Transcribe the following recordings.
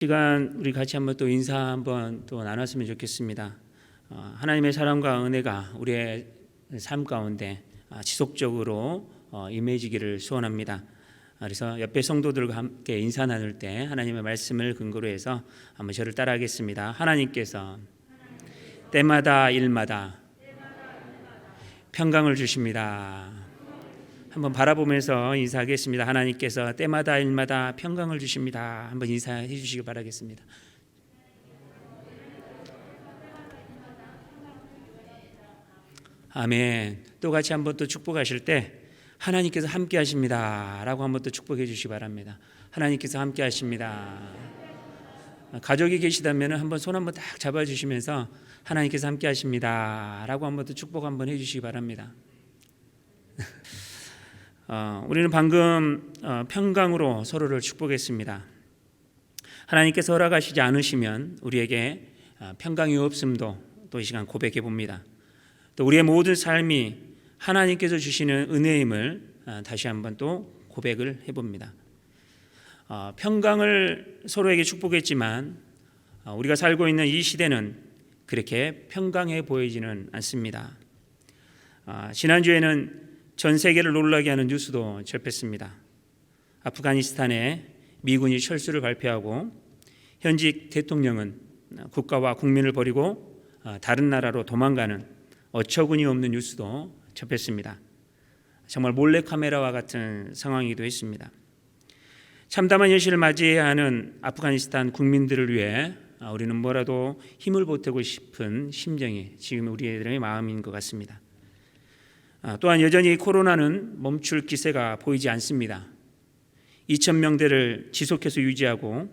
시간 우리 같이 한번 또 인사 한번 또 나눴으면 좋겠습니다. 하나님의 사랑과 은혜가 우리의 삶 가운데 지속적으로 임해지기를 소원합니다. 그래서 옆에 성도들과 함께 인사 나눌 때 하나님의 말씀을 근거로 해서 한번 저를 따라하겠습니다. 하나님께서 때마다 일마다 평강을 주십니다. 한번 바라보면서 인사하겠습니다. 하나님께서 때마다 일마다 평강을 주십니다. 한번 인사해 주시기 바라겠습니다. 아멘. 또 같이 한번 또 축복하실 때 하나님께서 함께 하십니다 라고 한번 또 축복해 주시기 바랍니다. 하나님께서 함께 하십니다. 가족이 계시다면 한번 손 한번 딱 잡아주시면서 하나님께서 함께 하십니다 라고 한번 또 축복 한번 해주시기 바랍니다. 우리는 방금 평강으로 서로를 축복했습니다. 하나님께서 허락하시지 않으시면 우리에게 평강이 없음도 또 이 시간 고백해 봅니다. 또 우리의 모든 삶이 하나님께서 주시는 은혜임을 다시 한번 또 고백을 해봅니다. 평강을 서로에게 축복했지만 우리가 살고 있는 이 시대는 그렇게 평강해 보이지는 않습니다. 지난주에는 전 세계를 놀라게 하는 뉴스도 접했습니다. 아프가니스탄에 미군이 철수를 발표하고 현직 대통령은 국가와 국민을 버리고 다른 나라로 도망가는 어처구니 없는 뉴스도 접했습니다. 정말 몰래카메라와 같은 상황이기도 했습니다. 참담한 현실을 맞이해야 하는 아프가니스탄 국민들을 위해 우리는 뭐라도 힘을 보태고 싶은 심정이 지금 우리의 마음인 것 같습니다. 또한 여전히 코로나는 멈출 기세가 보이지 않습니다. 2,000명대를 지속해서 유지하고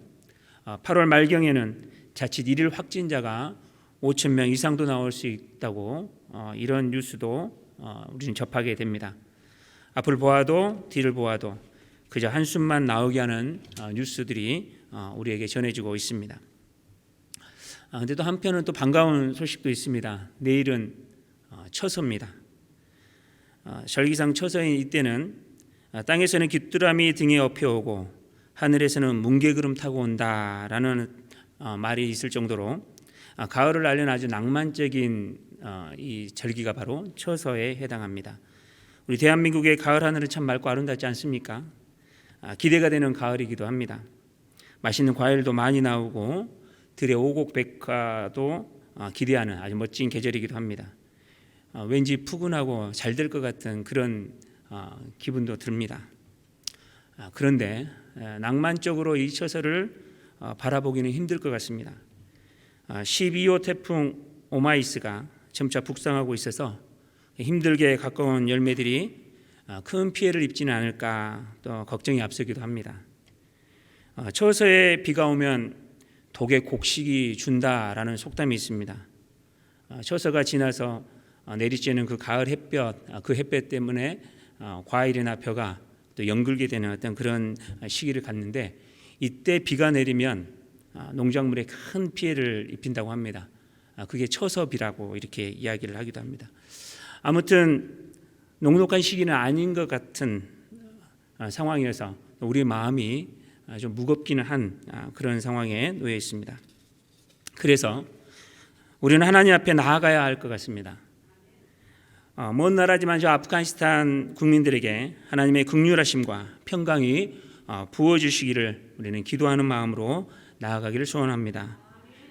8월 말경에는 자칫 일일 확진자가 5,000명 이상도 나올 수 있다고 이런 뉴스도 우리는 접하게 됩니다. 앞을 보아도 뒤를 보아도 그저 한숨만 나오게 하는 뉴스들이 우리에게 전해지고 있습니다. 그런데 또 한편은 또 반가운 소식도 있습니다. 내일은 처서입니다. 절기상 처서인 이때는 땅에서는 귀뚜라미 등에 업혀오고 하늘에서는 뭉게구름 타고 온다라는 말이 있을 정도로 가을을 알리는 아주 낭만적인 이 절기가 바로 처서에 해당합니다. 우리 대한민국의 가을 하늘은 참 맑고 아름답지 않습니까? 기대가 되는 가을이기도 합니다. 맛있는 과일도 많이 나오고 들의 오곡백화도 기대하는 아주 멋진 계절이기도 합니다. 왠지 푸근하고 잘 될 것 같은 그런 기분도 듭니다. 그런데 낭만적으로 이 처서를 바라보기는 힘들 것 같습니다. 12호 태풍 오마이스가 점차 북상하고 있어서 힘들게 가까운 열매들이 큰 피해를 입지는 않을까 또 걱정이 앞서기도 합니다. 처서에 비가 오면 독에 곡식이 준다라는 속담이 있습니다. 처서가 지나서 내리쬐는 그 가을 햇볕, 그 햇볕 때문에 과일이나 벼가 또 연글게 되는 어떤 그런 시기를 갖는데 이때 비가 내리면 농작물에 큰 피해를 입힌다고 합니다. 그게 처서비라고 이렇게 이야기를 하기도 합니다. 아무튼 녹록한 시기는 아닌 것 같은 상황이어서 우리의 마음이 좀 무겁기는 한 그런 상황에 놓여 있습니다. 그래서 우리는 하나님 앞에 나아가야 할 것 같습니다. 먼 나라지만 저 아프가니스탄 국민들에게 하나님의 긍휼하심과 평강이 부어주시기를 우리는 기도하는 마음으로 나아가기를 소원합니다.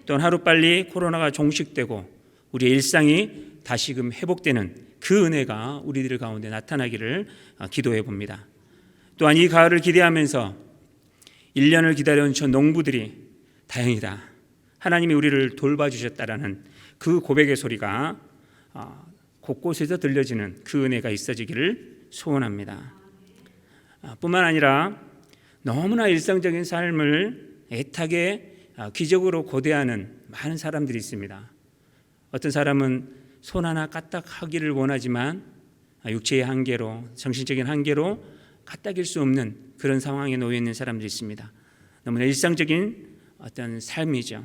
또한 하루빨리 코로나가 종식되고 우리의 일상이 다시금 회복되는 그 은혜가 우리들 가운데 나타나기를 기도해 봅니다. 또한 이 가을을 기대하면서 1년을 기다려온 저 농부들이 다행이다, 하나님이 우리를 돌봐주셨다라는 그 고백의 소리가 곳곳에서 들려지는 그 은혜가 있어지기를 소원합니다. 뿐만 아니라 너무나 일상적인 삶을 애타게 기적으로 고대하는 많은 사람들이 있습니다. 어떤 사람은 손 하나 까딱하기를 원하지만 육체의 한계로, 정신적인 한계로 까딱일 수 없는 그런 상황에 놓여 있는 사람들이 있습니다. 너무나 일상적인 어떤 삶이죠.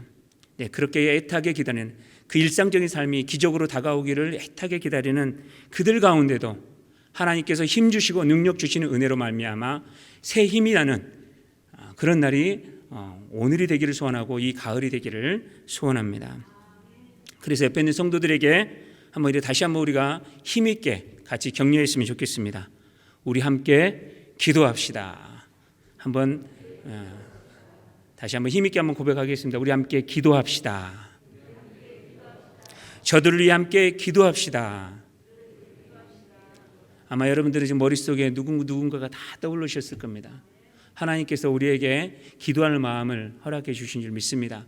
네, 그렇게 애타게 기다리는 그 일상적인 삶이 기적으로 다가오기를 애타게 기다리는 그들 가운데도 하나님께서 힘 주시고 능력 주시는 은혜로 말미암아 새 힘이 나는 그런 날이 오늘이 되기를 소원하고 이 가을이 되기를 소원합니다. 그래서 옆에 있는 성도들에게 다시 한번 우리가 힘있게 같이 격려했으면 좋겠습니다. 우리 함께 기도합시다. 다시 한번 힘있게 고백하겠습니다. 우리 함께 기도합시다. 저들을 위해 함께 기도합시다. 아마 여러분들의 지금 머릿속에 누군가가 다 떠올르셨을 겁니다. 하나님께서 우리에게 기도하는 마음을 허락해 주신 줄 믿습니다.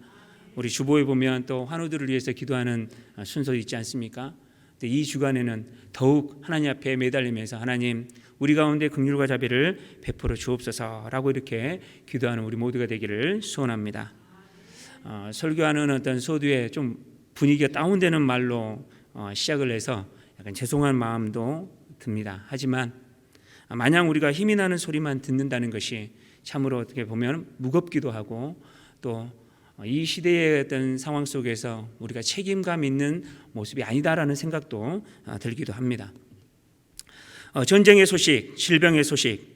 우리 주보에 보면 또 환우들을 위해서 기도하는 순서 있지 않습니까? 이 주간에는 더욱 하나님 앞에 매달리면서 하나님 우리 가운데 긍휼과 자비를 베풀어 주옵소서라고 이렇게 기도하는 우리 모두가 되기를 소원합니다. 설교하는 어떤 소두에 좀 분위기가 다운되는 말로 시작을 해서 약간 죄송한 마음도 듭니다. 하지만 마냥 우리가 힘이 나는 소리만 듣는다는 것이 참으로 어떻게 보면 무겁기도 하고 또 이 시대의 어떤 상황 속에서 우리가 책임감 있는 모습이 아니다라는 생각도 들기도 합니다. 전쟁의 소식, 질병의 소식,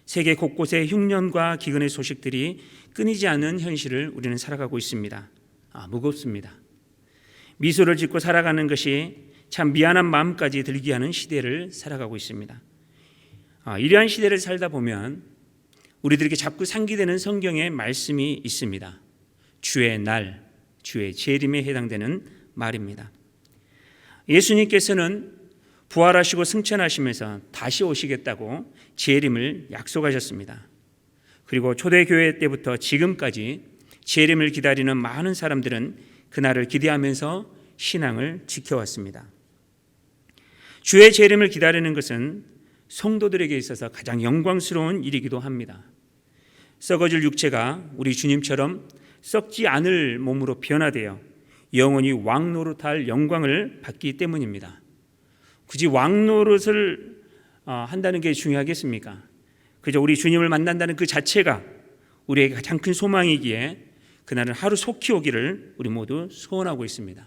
세계 곳곳의 흉년과 기근의 소식들이 끊이지 않는 현실을 우리는 살아가고 있습니다. 무겁습니다. 미소를 짓고 살아가는 것이 참 미안한 마음까지 들게 하는 시대를 살아가고 있습니다. 이러한 시대를 살다 보면 우리들에게 자꾸 상기되는 성경의 말씀이 있습니다. 주의 날, 주의 재림에 해당되는 말입니다. 예수님께서는 부활하시고 승천하시면서 다시 오시겠다고 재림을 약속하셨습니다. 그리고 초대교회 때부터 지금까지 재림을 기다리는 많은 사람들은 그날을 기대하면서 신앙을 지켜왔습니다. 주의 재림을 기다리는 것은 성도들에게 있어서 가장 영광스러운 일이기도 합니다. 썩어질 육체가 우리 주님처럼 썩지 않을 몸으로 변화되어 영원히 왕노릇할 영광을 받기 때문입니다. 굳이 왕노릇을 한다는 게 중요하겠습니까? 그저 우리 주님을 만난다는 그 자체가 우리에게 가장 큰 소망이기에 그날은 하루 속히 오기를 우리 모두 소원하고 있습니다.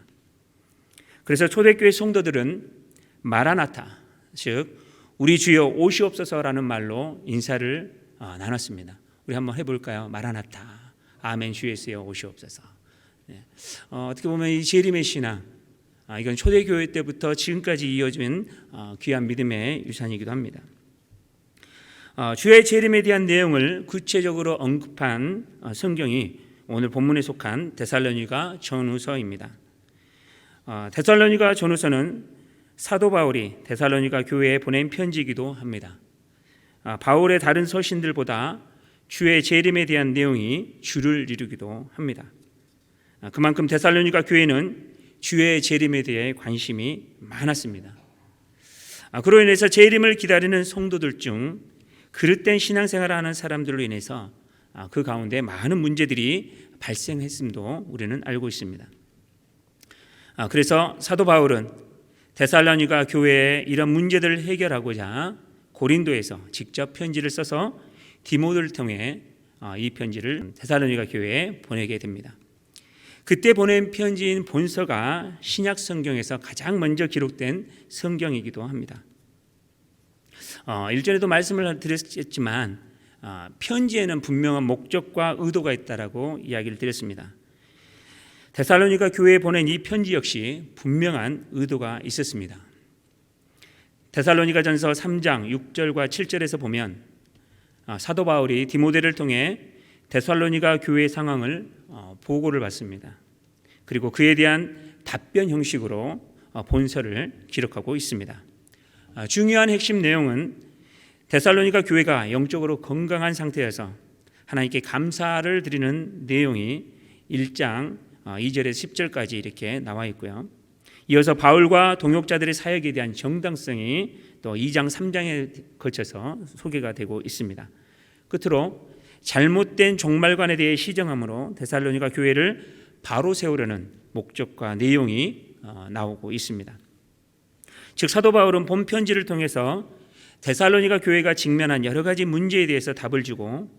그래서 초대교회 성도들은 마라나타, 즉 우리 주여 오시옵소서라는 말로 인사를 나눴습니다. 우리 한번 해볼까요? 마라나타, 아멘 주 예수여 오시옵소서. 어떻게 보면 이 재림의 신앙, 이건 초대교회 때부터 지금까지 이어진 귀한 믿음의 유산이기도 합니다. 주의 재림에 대한 내용을 구체적으로 언급한 성경이 오늘 본문에 속한 데살로니가 전후서입니다. 데살로니가 전후서는 사도 바울이 데살로니가 교회에 보낸 편지이기도 합니다. 바울의 다른 서신들보다 주의 재림에 대한 내용이 주를 이루기도 합니다. 그만큼 데살로니가 교회는 주의 재림에 대해 관심이 많았습니다. 그로 인해서 재림을 기다리는 성도들 중 그릇된 신앙생활을 하는 사람들로 인해서 그 가운데 많은 문제들이 발생했음도 우리는 알고 있습니다. 그래서 사도 바울은 데살로니가 교회의 이런 문제들을 해결하고자 고린도에서 직접 편지를 써서 디모데를 통해 이 편지를 데살로니가 교회에 보내게 됩니다. 그때 보낸 편지인 본서가 신약 성경에서 가장 먼저 기록된 성경이기도 합니다. 일전에도 말씀을 드렸지만 편지에는 분명한 목적과 의도가 있다라고 이야기를 드렸습니다. 데살로니가 교회에 보낸 이 편지 역시 분명한 의도가 있었습니다. 데살로니가전서 3장 6절과 7절에서 보면 사도 바울이 디모데를 통해 데살로니가 교회의 상황을 보고를 받습니다. 그리고 그에 대한 답변 형식으로 본서를 기록하고 있습니다. 중요한 핵심 내용은 데살로니가 교회가 영적으로 건강한 상태여서 하나님께 감사를 드리는 내용이 1장 2절에서 10절까지 이렇게 나와 있고요. 이어서 바울과 동역자들의 사역에 대한 정당성이 또 2장 3장에 거쳐서 소개가 되고 있습니다. 끝으로 잘못된 종말관에 대해 시정함으로 데살로니가 교회를 바로 세우려는 목적과 내용이 나오고 있습니다. 즉 사도 바울은 본 편지를 통해서 데살로니가 교회가 직면한 여러 가지 문제에 대해서 답을 주고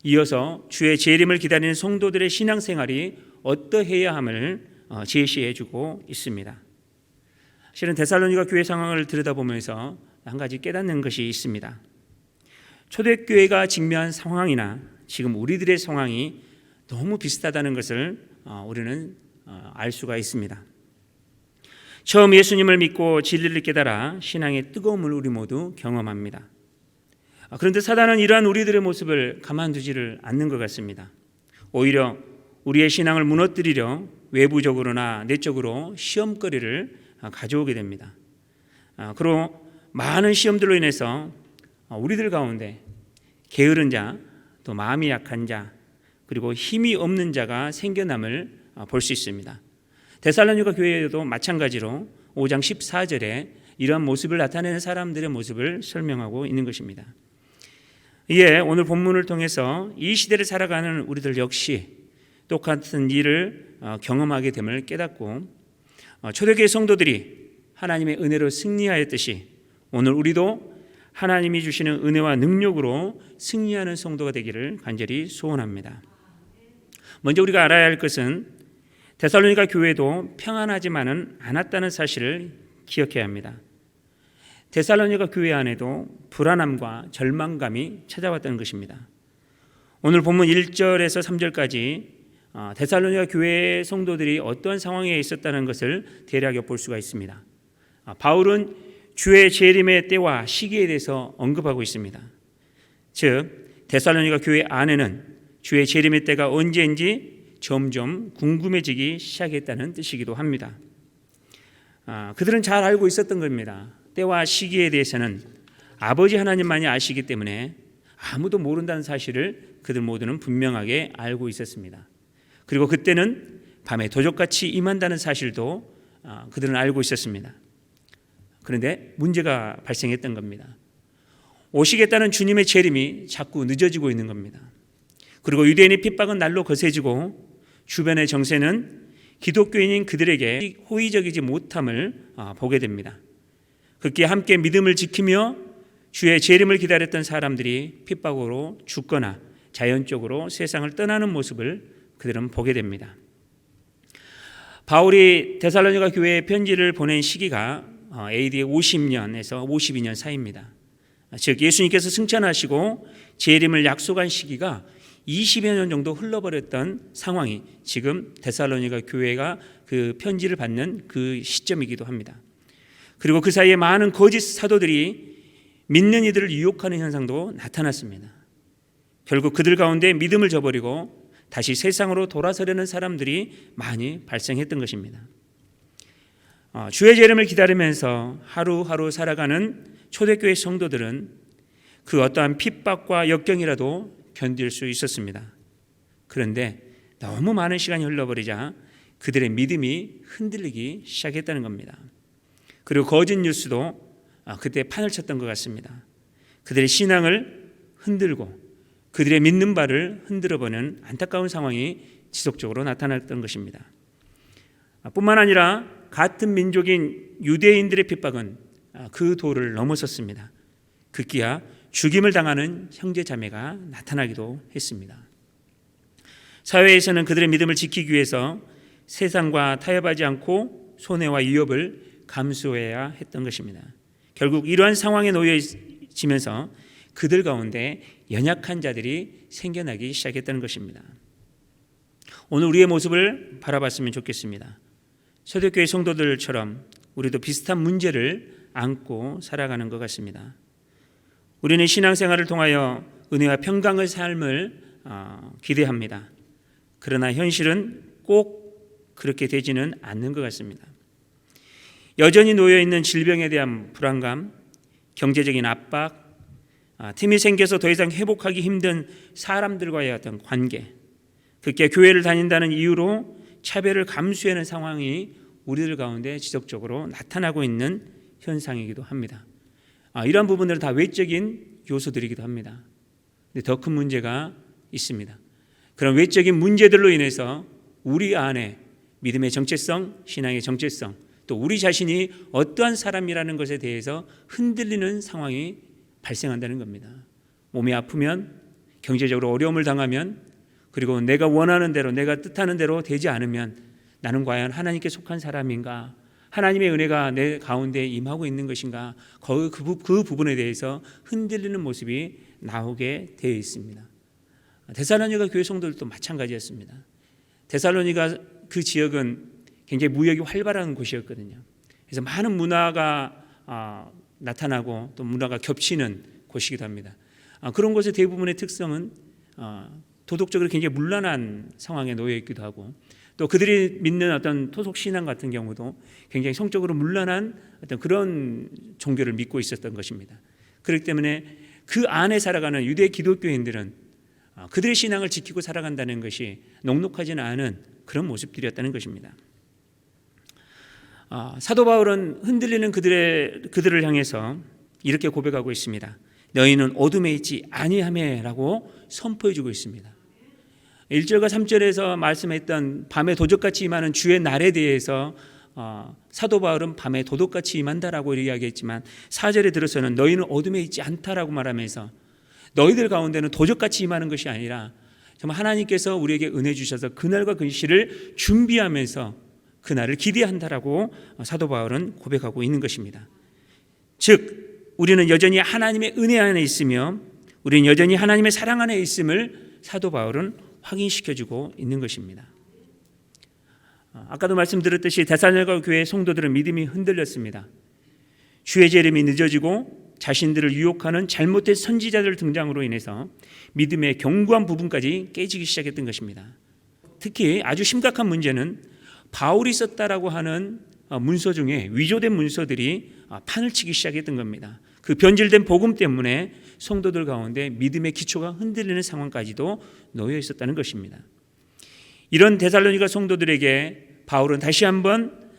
이어서 주의 재림을 기다리는 성도들의 신앙생활이 어떠해야 함을 제시해 주고 있습니다. 실은 데살로니가 교회 상황을 들여다보면서 한 가지 깨닫는 것이 있습니다. 초대교회가 직면한 상황이나 지금 우리들의 상황이 너무 비슷하다는 것을 우리는 알 수가 있습니다. 처음 예수님을 믿고 진리를 깨달아 신앙의 뜨거움을 우리 모두 경험합니다. 그런데 사단은 이러한 우리들의 모습을 가만두지를 않는 것 같습니다. 오히려 우리의 신앙을 무너뜨리려 외부적으로나 내적으로 시험거리를 가져오게 됩니다. 그리고 많은 시험들로 인해서 우리들 가운데 게으른 자, 또 마음이 약한 자, 그리고 힘이 없는 자가 생겨남을 볼 수 있습니다. 데살로니가 교회에도 마찬가지로 5장 14절에 이러한 모습을 나타내는 사람들의 모습을 설명하고 있는 것입니다. 이에 오늘 본문을 통해서 이 시대를 살아가는 우리들 역시 똑같은 일을 경험하게 됨을 깨닫고 초대교회 성도들이 하나님의 은혜로 승리하였듯이 오늘 우리도 하나님이 주시는 은혜와 능력으로 승리하는 성도가 되기를 간절히 소원합니다. 먼저 우리가 알아야 할 것은 데살로니가 교회도 평안하지만은 않았다는 사실을 기억해야 합니다. 데살로니가 교회 안에도 불안함과 절망감이 찾아왔다는 것입니다. 오늘 본문 1절에서 3절까지 데살로니가 교회 성도들이 어떤 상황에 있었다는 것을 대략 엿볼 수가 있습니다. 바울은 주의 재림의 때와 시기에 대해서 언급하고 있습니다. 즉 데살로니가 교회 안에는 주의 재림의 때가 언제인지 점점 궁금해지기 시작했다는 뜻이기도 합니다. 그들은 잘 알고 있었던 겁니다. 때와 시기에 대해서는 아버지 하나님만이 아시기 때문에 아무도 모른다는 사실을 그들 모두는 분명하게 알고 있었습니다. 그리고 그때는 밤에 도적같이 임한다는 사실도 그들은 알고 있었습니다. 그런데 문제가 발생했던 겁니다. 오시겠다는 주님의 재림이 자꾸 늦어지고 있는 겁니다. 그리고 유대인의 핍박은 날로 거세지고 주변의 정세는 기독교인인 그들에게 호의적이지 못함을 보게 됩니다. 그렇게 함께 믿음을 지키며 주의 재림을 기다렸던 사람들이 핍박으로 죽거나 자연적으로 세상을 떠나는 모습을 그들은 보게 됩니다. 바울이 데살로니가 교회에 편지를 보낸 시기가 AD 50년에서 52년 사이입니다. 즉 예수님께서 승천하시고 재림을 약속한 시기가 20여 년 정도 흘러버렸던 상황이 지금 데살로니가 교회가 그 편지를 받는 그 시점이기도 합니다. 그리고 그 사이에 많은 거짓 사도들이 믿는 이들을 유혹하는 현상도 나타났습니다. 결국 그들 가운데 믿음을 저버리고 다시 세상으로 돌아서려는 사람들이 많이 발생했던 것입니다. 주의 재림을 기다리면서 하루하루 살아가는 초대교회 성도들은 그 어떠한 핍박과 역경이라도 견딜 수 있었습니다. 그런데 너무 많은 시간이 흘러버리자 그들의 믿음이 흔들리기 시작했다는 겁니다. 그리고 거짓 뉴스도 그때 판을 쳤던 것 같습니다. 그들의 신앙을 흔들고 그들의 믿는 바를 흔들어보는 안타까운 상황이 지속적으로 나타났던 것입니다. 뿐만 아니라 같은 민족인 유대인들의 핍박은 그 도를 넘어섰습니다. 급기야 죽임을 당하는 형제 자매가 나타나기도 했습니다. 사회에서는 그들의 믿음을 지키기 위해서 세상과 타협하지 않고 손해와 위협을 감수해야 했던 것입니다. 결국 이러한 상황에 놓여지면서 그들 가운데 연약한 자들이 생겨나기 시작했다는 것입니다. 오늘 우리의 모습을 바라봤으면 좋겠습니다. 초대교회 성도들처럼 우리도 비슷한 문제를 안고 살아가는 것 같습니다. 우리는 신앙생활을 통하여 은혜와 평강의 삶을 기대합니다. 그러나 현실은 꼭 그렇게 되지는 않는 것 같습니다. 여전히 놓여있는 질병에 대한 불안감, 경제적인 압박, 틈이 생겨서 더 이상 회복하기 힘든 사람들과의 어떤 관계, 그렇게 교회를 다닌다는 이유로 차별을 감수하는 상황이 우리들 가운데 지속적으로 나타나고 있는 현상이기도 합니다. 이러한 부분들은 다 외적인 요소들이기도 합니다. 근데 더 큰 문제가 있습니다. 그런 외적인 문제들로 인해서 우리 안에 믿음의 정체성, 신앙의 정체성, 또 우리 자신이 어떠한 사람이라는 것에 대해서 흔들리는 상황이 발생한다는 겁니다. 몸이 아프면, 경제적으로 어려움을 당하면, 그리고 내가 원하는 대로, 내가 뜻하는 대로 되지 않으면 나는 과연 하나님께 속한 사람인가? 하나님의 은혜가 내 가운데 임하고 있는 것인가? 그 부분에 대해서 흔들리는 모습이 나오게 되어 있습니다. 데살로니가 교회 성도들도 마찬가지였습니다. 데살로니가 그 지역은 굉장히 무역이 활발한 곳이었거든요. 그래서 많은 문화가 나타나고 또 문화가 겹치는 곳이기도 합니다. 그런 곳의 대부분의 특성은 도덕적으로 굉장히 문란한 상황에 놓여 있기도 하고, 또 그들이 믿는 어떤 토속 신앙 같은 경우도 굉장히 성적으로 문란한 어떤 그런 종교를 믿고 있었던 것입니다. 그렇기 때문에 그 안에 살아가는 유대 기독교인들은 그들의 신앙을 지키고 살아간다는 것이 녹록하지는 않은 그런 모습들이었다는 것입니다. 사도 바울은 흔들리는 그들을 향해서 이렇게 고백하고 있습니다. 너희는 어둠에 있지 아니하매라고 선포해주고 있습니다. 1절과 3절에서 말씀했던 밤에 도적같이 임하는 주의 날에 대해서 사도 바울은 밤에 도둑같이 임한다라고 이야기했지만 4절에 들어서는 너희는 어둠에 있지 않다라고 말하면서 너희들 가운데는 도적같이 임하는 것이 아니라 정말 하나님께서 우리에게 은혜 주셔서 그날과 그 시를 준비하면서 그날을 기대한다라고 사도 바울은 고백하고 있는 것입니다. 즉 우리는 여전히 하나님의 은혜 안에 있으며 우리는 여전히 하나님의 사랑 안에 있음을 사도 바울은 확인시켜주고 있는 것입니다. 아까도 말씀드렸듯이 데살로니가 교회 성도들은 믿음이 흔들렸습니다. 주의 재림이 늦어지고 자신들을 유혹하는 잘못된 선지자들 등장으로 인해서 믿음의 견고한 부분까지 깨지기 시작했던 것입니다. 특히 아주 심각한 문제는 바울이 썼다라고 하는 문서 중에 위조된 문서들이 판을 치기 시작했던 겁니다. 그 변질된 복음 때문에 성도들 가운데 믿음의 기초가 흔들리는 상황까지도 놓여 있었다는 것입니다. 이런 데살로니가 성도들에게 바울은 다시 한번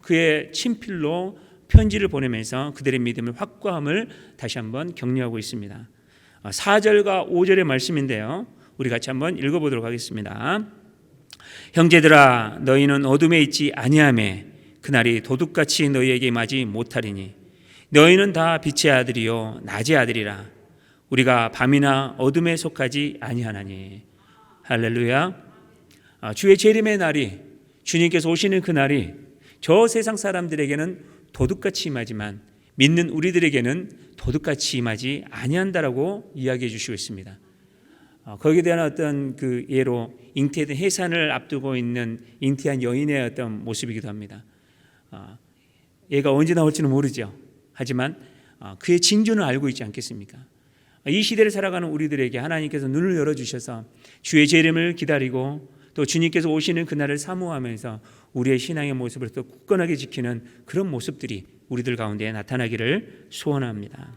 그의 친필로 편지를 보내면서 그들의 믿음의 확고함을 다시 한번 격려하고 있습니다. 4절과 5절의 말씀인데요, 우리 같이 한번 읽어보도록 하겠습니다. 형제들아 너희는 어둠에 있지 아니하매 그날이 도둑같이 너희에게 임하지 못하리니 너희는 다 빛의 아들이요 낮의 아들이라. 우리가 밤이나 어둠에 속하지 아니하나니. 할렐루야. 주의 재림의 날이, 주님께서 오시는 그날이 저 세상 사람들에게는 도둑같이 임하지만 믿는 우리들에게는 도둑같이 임하지 아니한다라고 이야기해 주시고 있습니다. 거기에 대한 어떤 그 예로 잉태된 해산을 앞두고 있는 잉태한 여인의 어떤 모습이기도 합니다. 얘가 언제 나올지는 모르죠. 하지만 그의 징조는 알고 있지 않겠습니까? 이 시대를 살아가는 우리들에게 하나님께서 눈을 열어주셔서 주의 재림을 기다리고 또 주님께서 오시는 그날을 사모하면서 우리의 신앙의 모습을 또 굳건하게 지키는 그런 모습들이 우리들 가운데 나타나기를 소원합니다.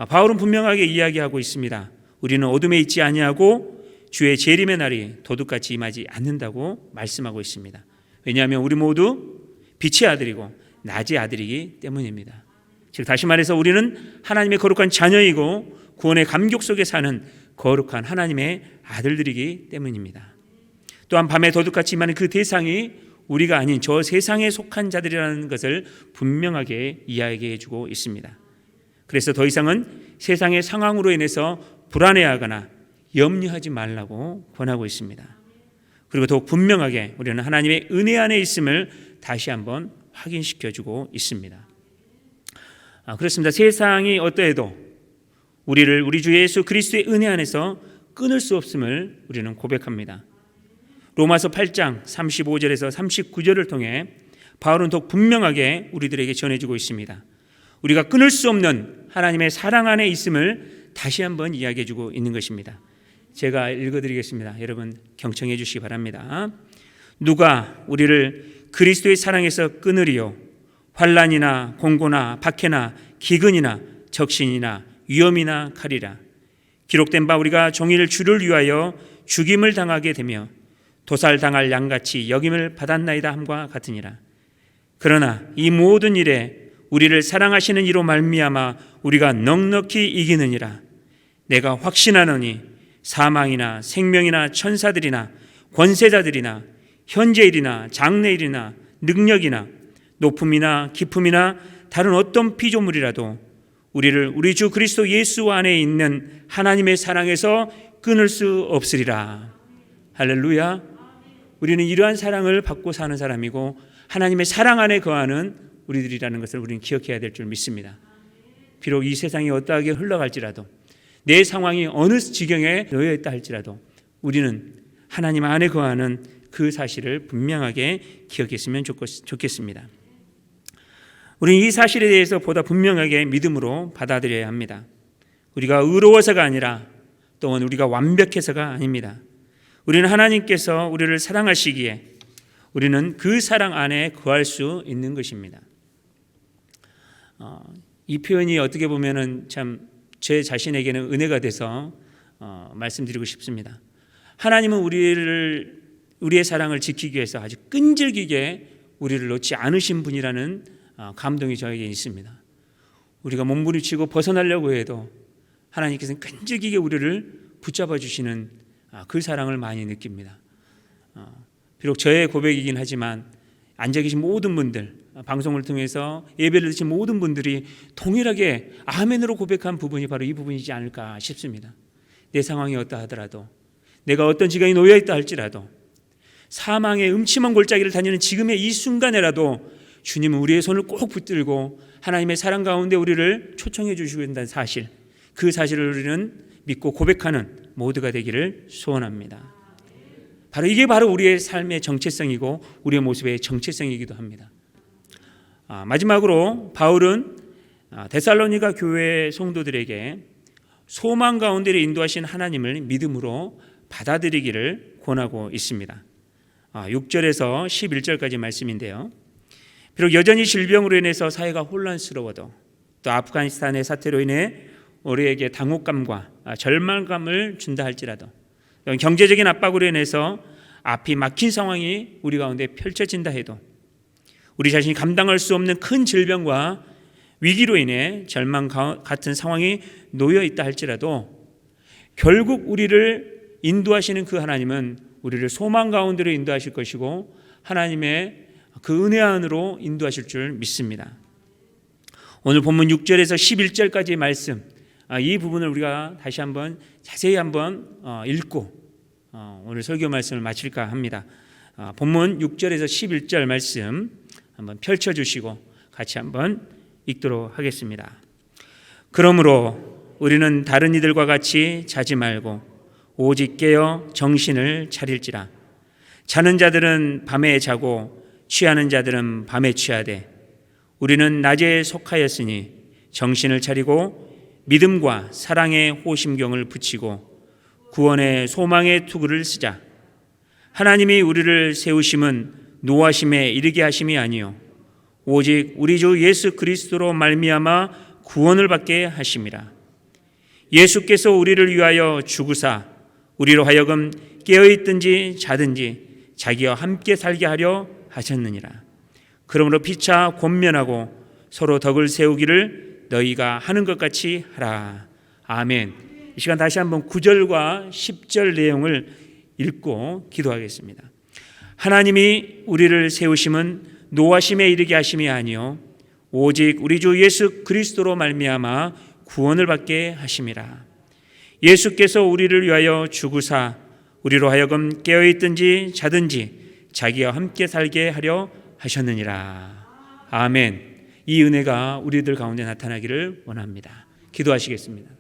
바울은 분명하게 이야기하고 있습니다. 우리는 어둠에 있지 아니하고 주의 재림의 날이 도둑같이 임하지 않는다고 말씀하고 있습니다. 왜냐하면 우리 모두 빛의 아들이고 낮의 아들이기 때문입니다. 즉 다시 말해서 우리는 하나님의 거룩한 자녀이고 구원의 감격 속에 사는 거룩한 하나님의 아들들이기 때문입니다. 또한 밤에 도둑같이 임하는 그 대상이 우리가 아닌 저 세상에 속한 자들이라는 것을 분명하게 이야기해 주고 있습니다. 그래서 더 이상은 세상의 상황으로 인해서 불안해하거나 염려하지 말라고 권하고 있습니다. 그리고 더욱 분명하게 우리는 하나님의 은혜 안에 있음을 다시 한번 확인시켜주고 있습니다. 그렇습니다. 세상이 어떠해도 우리를 우리 주 예수 그리스도의 은혜 안에서 끊을 수 없음을 우리는 고백합니다. 로마서 8장 35절에서 39절을 통해 바울은 더욱 분명하게 우리들에게 전해주고 있습니다. 우리가 끊을 수 없는 하나님의 사랑 안에 있음을 다시 한번 이야기해주고 있는 것입니다. 제가 읽어드리겠습니다. 여러분 경청해 주시기 바랍니다. 누가 우리를 그리스도의 사랑에서 끊으리요? 환난이나 공고나 박해나 기근이나 적신이나 위험이나 칼이라. 기록된 바 우리가 종일 주를 위하여 죽임을 당하게 되며 도살당할 양같이 여김을 받았나이다 함과 같으니라. 그러나 이 모든 일에 우리를 사랑하시는 이로 말미암아 우리가 넉넉히 이기느니라. 내가 확신하노니 사망이나 생명이나 천사들이나 권세자들이나 현재일이나 장래일이나 능력이나 높음이나 깊음이나 다른 어떤 피조물이라도 우리를 우리 주 그리스도 예수 안에 있는 하나님의 사랑에서 끊을 수 없으리라. 할렐루야. 우리는 이러한 사랑을 받고 사는 사람이고 하나님의 사랑 안에 거하는 우리들이라는 것을 우리는 기억해야 될 줄 믿습니다. 비록 이 세상이 어떠하게 흘러갈지라도 내 상황이 어느 지경에 놓여 있다 할지라도 우리는 하나님 안에 거하는 그 사실을 분명하게 기억했으면 좋겠습니다. 우리는 이 사실에 대해서 보다 분명하게 믿음으로 받아들여야 합니다. 우리가 의로워서가 아니라 또한 우리가 완벽해서가 아닙니다. 우리는 하나님께서 우리를 사랑하시기에 우리는 그 사랑 안에 거할 수 있는 것입니다. 이 표현이 어떻게 보면은 참 제 자신에게는 은혜가 돼서 말씀드리고 싶습니다. 하나님은 우리의 사랑을 지키기 위해서 아주 끈질기게 우리를 놓지 않으신 분이라는 감동이 저에게 있습니다. 우리가 몸부림치고 벗어나려고 해도 하나님께서는 끈질기게 우리를 붙잡아 주시는 그 사랑을 많이 느낍니다. 비록 저의 고백이긴 하지만 앉아 계신 모든 분들, 방송을 통해서 예배를 드신 모든 분들이 동일하게 아멘으로 고백한 부분이 바로 이 부분이지 않을까 싶습니다. 내 상황이 어떠하더라도, 내가 어떤 지경에 놓여 있다 할지라도, 사망의 음침한 골짜기를 다니는 지금의 이 순간에라도 주님은 우리의 손을 꼭 붙들고 하나님의 사랑 가운데 우리를 초청해 주시고 있다는 사실, 그 사실을 우리는 믿고 고백하는 모두가 되기를 소원합니다. 이게 바로 우리의 삶의 정체성이고 우리의 모습의 정체성이기도 합니다. 마지막으로 바울은 데살로니가 교회 성도들에게 소망 가운데를 인도하신 하나님을 믿음으로 받아들이기를 권하고 있습니다. 6절에서 11절까지 말씀인데요. 비록 여전히 질병으로 인해서 사회가 혼란스러워도, 또 아프가니스탄의 사태로 인해 우리에게 당혹감과 절망감을 준다 할지라도, 경제적인 압박으로 인해서 앞이 막힌 상황이 우리 가운데 펼쳐진다 해도, 우리 자신이 감당할 수 없는 큰 질병과 위기로 인해 절망 같은 상황이 놓여 있다 할지라도 결국 우리를 인도하시는 그 하나님은 우리를 소망 가운데로 인도하실 것이고 하나님의 그 은혜 안으로 인도하실 줄 믿습니다. 오늘 본문 6절에서 11절까지의 말씀, 이 부분을 우리가 다시 한번 자세히 한번 읽고 오늘 설교 말씀을 마칠까 합니다. 본문 6절에서 11절 말씀 한번 펼쳐주시고 같이 한번 읽도록 하겠습니다. 그러므로 우리는 다른 이들과 같이 자지 말고 오직 깨어 정신을 차릴지라. 자는 자들은 밤에 자고 취하는 자들은 밤에 취하되 우리는 낮에 속하였으니 정신을 차리고 믿음과 사랑의 호심경을 붙이고 구원의 소망의 투구를 쓰자. 하나님이 우리를 세우심은 노하심에 이르게 하심이 아니요 오직 우리 주 예수 그리스도로 말미암아 구원을 받게 하심이라. 예수께서 우리를 위하여 죽으사 우리로 하여금 깨어있든지 자든지 자기와 함께 살게 하려 하셨느니라. 그러므로 피차 권면하고 서로 덕을 세우기를 너희가 하는 것 같이 하라. 아멘. 이 시간 다시 한번 9절과 10절 내용을 읽고 기도하겠습니다. 하나님이 우리를 세우심은 노하심에 이르게 하심이 아니요 오직 우리 주 예수 그리스도로 말미암아 구원을 받게 하심이라. 예수께서 우리를 위하여 죽으사 우리로 하여금 깨어있든지 자든지 자기와 함께 살게 하려 하셨느니라. 아멘. 이 은혜가 우리들 가운데 나타나기를 원합니다. 기도하시겠습니다.